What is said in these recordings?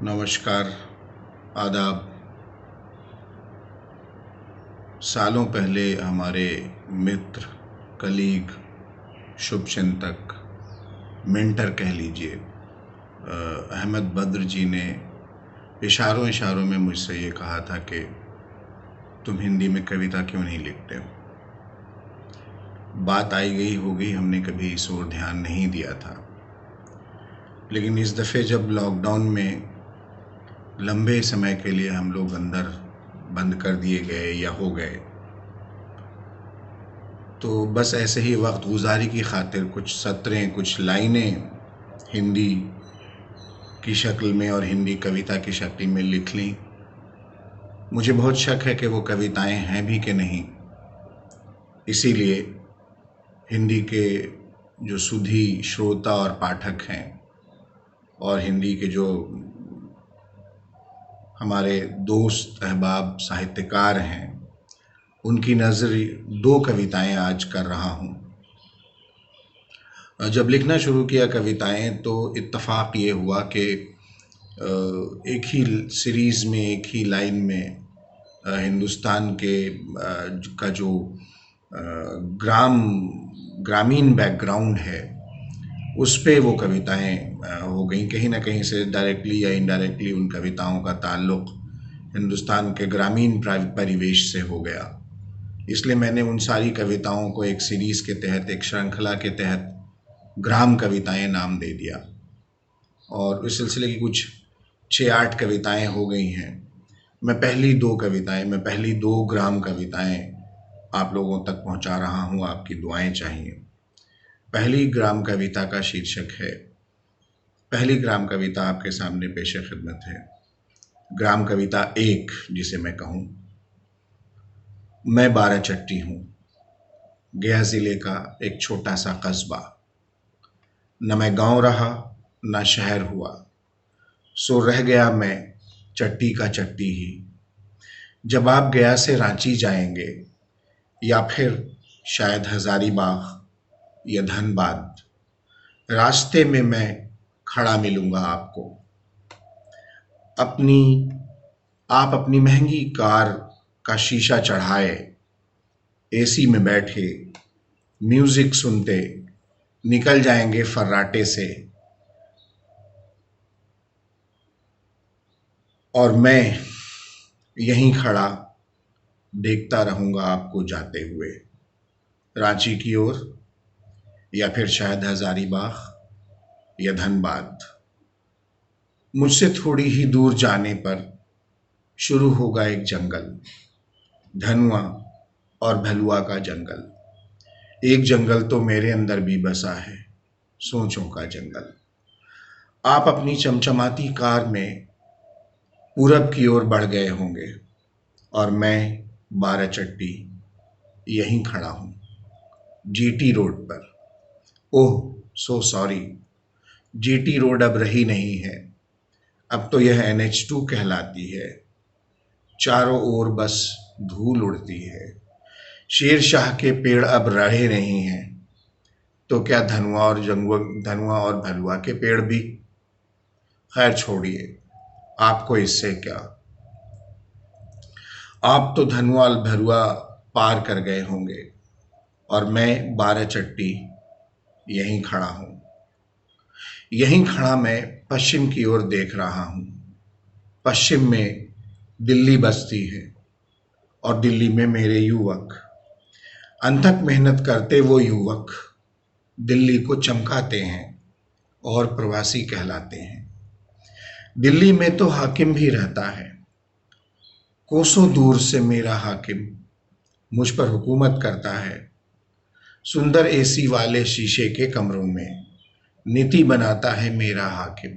नमस्कार, आदाब। सालों पहले हमारे मित्र, कलीग, शुभचिंतक, मेंटर कह लीजिए, अहमद बद्र जी ने इशारों इशारों में मुझसे ये कहा था कि तुम हिंदी में कविता क्यों नहीं लिखते हो। बात आई गई हो गई, हमने कभी इस ओर ध्यान नहीं दिया था। लेकिन इस दफ़े जब लॉकडाउन में लंबे समय के लिए हम लोग अंदर बंद कर दिए गए या हो गए, तो बस ऐसे ही वक्त गुजारी की खातिर कुछ सत्रें, कुछ लाइनें हिंदी की शक्ल में और हिंदी कविता की शक्ल में लिख ली। मुझे बहुत शक है कि वो कविताएं हैं भी कि नहीं। इसीलिए हिंदी के जो सुधी श्रोता और पाठक हैं और हिंदी के जो हमारे दोस्त अहबाब साहित्यकार हैं, उनकी नज़र दो कविताएं आज कर रहा हूँ। जब लिखना शुरू किया कविताएं तो इत्तफ़ाक़ ये हुआ कि एक ही सीरीज़ में, एक ही लाइन में हिंदुस्तान के का जो ग्रामीण बैकग्राउंड है उस पे वो कविताएं हो गई। कहीं ना कहीं से डायरेक्टली या इनडायरेक्टली उन कविताओं का ताल्लुक़ हिंदुस्तान के ग्रामीण परिवेश से हो गया। इसलिए मैंने उन सारी कविताओं को एक सीरीज़ के तहत, एक श्रृंखला के तहत ग्राम कविताएं नाम दे दिया और इस सिलसिले की कुछ 6-8 कविताएं हो गई हैं। मैं पहली दो ग्राम कविताएं आप लोगों तक पहुंचा रहा हूं, आपकी दुआएं चाहिए। पहली ग्राम कविता का शीर्षक है, पहली ग्राम कविता आपके सामने पेश खिदमत है, ग्राम कविता 1, जिसे मैं कहूँ। मैं बाराचट्टी हूँ, गया ज़िले का एक छोटा सा कस्बा। न मैं गांव रहा न शहर हुआ, सो रह गया मैं चट्टी का चट्टी ही। जब आप गया से रांची जाएंगे या फिर शायद हज़ारीबाग या धनबाद, रास्ते में मैं खड़ा मिलूँगा आपको। आप अपनी महंगी कार का शीशा चढ़ाए, एसी में बैठे, म्यूज़िक सुनते निकल जाएंगे फर्राटे से, और मैं यहीं खड़ा देखता रहूँगा आपको जाते हुए, रांची की ओर या फिर शायद हज़ारीबाग या धनबाद। मुझसे थोड़ी ही दूर जाने पर शुरू होगा एक जंगल, धनुआ और भलुआ का जंगल। एक जंगल तो मेरे अंदर भी बसा है, सोचों का जंगल। आप अपनी चमचमाती कार में पूरब की ओर बढ़ गए होंगे और मैं बाराचट्टी यहीं खड़ा हूँ, जीटी रोड पर। ओह सो सॉरी, जीटी रोड अब रही नहीं है, अब तो यह NH2 कहलाती है। चारों ओर बस धूल उड़ती है, शेर शाह के पेड़ अब रहे नहीं हैं, तो क्या धनुआ और भलुआ के पेड़ भी? खैर छोड़िए, आपको इससे क्या। आप तो धनुआ और भलुआ पार कर गए होंगे और मैं बाराचट्टी यहीं खड़ा हूँ। यहीं खड़ा मैं पश्चिम की ओर देख रहा हूँ। पश्चिम में दिल्ली बसती है और दिल्ली में मेरे युवक, अनथक मेहनत करते वो युवक दिल्ली को चमकाते हैं और प्रवासी कहलाते हैं। दिल्ली में तो हाकिम भी रहता है, कोसों दूर से मेरा हाकिम मुझ पर हुकूमत करता है। सुंदर एसी वाले शीशे के कमरों में नीति बनाता है मेरा हाकिम,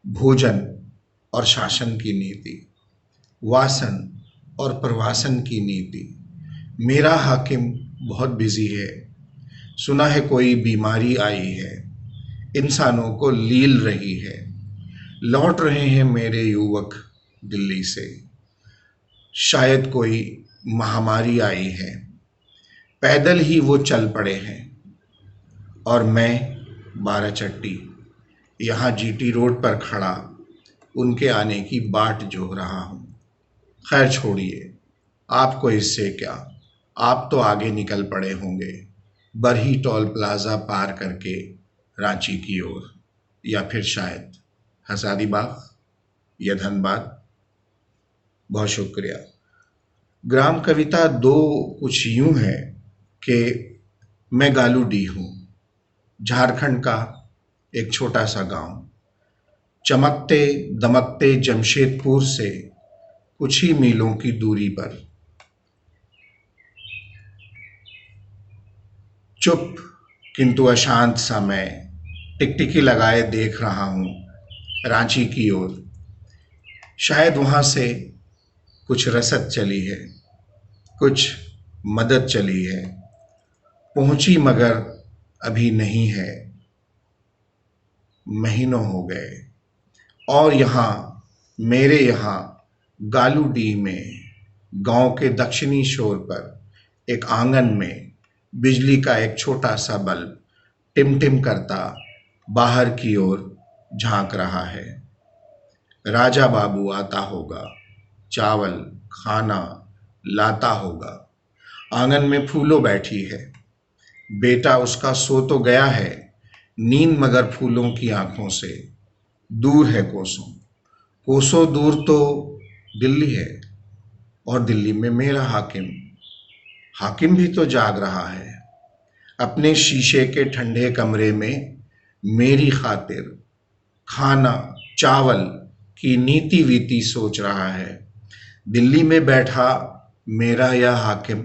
भोजन और शासन की नीति, वासन और प्रवासन की नीति। मेरा हाकिम बहुत बिजी है, सुना है कोई बीमारी आई है, इंसानों को लील रही है। लौट रहे हैं मेरे युवक दिल्ली से, शायद कोई महामारी आई है, पैदल ही वो चल पड़े हैं और मैं बाराचट्टी यहाँ जीटी रोड पर खड़ा उनके आने की बाट जोह रहा हूँ। खैर छोड़िए, आपको इससे क्या, आप तो आगे निकल पड़े होंगे बरही टोल प्लाजा पार करके रांची की ओर, या फिर शायद हजारीबाग या धनबाद। बहुत शुक्रिया। ग्राम कविता दो कुछ यूं है कि मैं गालू डी हूँ, झारखंड का एक छोटा सा गांव, चमकते दमकते जमशेदपुर से कुछ ही मीलों की दूरी पर। चुप किंतु अशांत सा मैं टिकटिकी लगाए देख रहा हूँ रांची की ओर। शायद वहां से कुछ रसद चली है, कुछ मदद चली है, पहुंची मगर अभी नहीं है। महीनों हो गए और यहाँ, मेरे यहाँ गालू डी में, गांव के दक्षिणी शोर पर एक आंगन में बिजली का एक छोटा सा बल्ब टिमटिम करता बाहर की ओर झांक रहा है। राजा बाबू आता होगा, चावल खाना लाता होगा। आंगन में फूलो बैठी है, बेटा उसका सो तो गया है, नींद मगर फूलों की आंखों से दूर है कोसों। कोसों दूर तो दिल्ली है, और दिल्ली में मेरा हाकिम, हाकिम भी तो जाग रहा है अपने शीशे के ठंडे कमरे में, मेरी खातिर खाना चावल की नीति वीति सोच रहा है। दिल्ली में बैठा मेरा यह हाकिम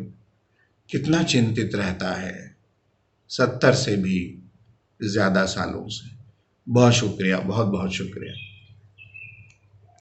कितना चिंतित रहता है, 70 से भी ज्यादा सालों से। बहुत शुक्रिया, बहुत बहुत शुक्रिया।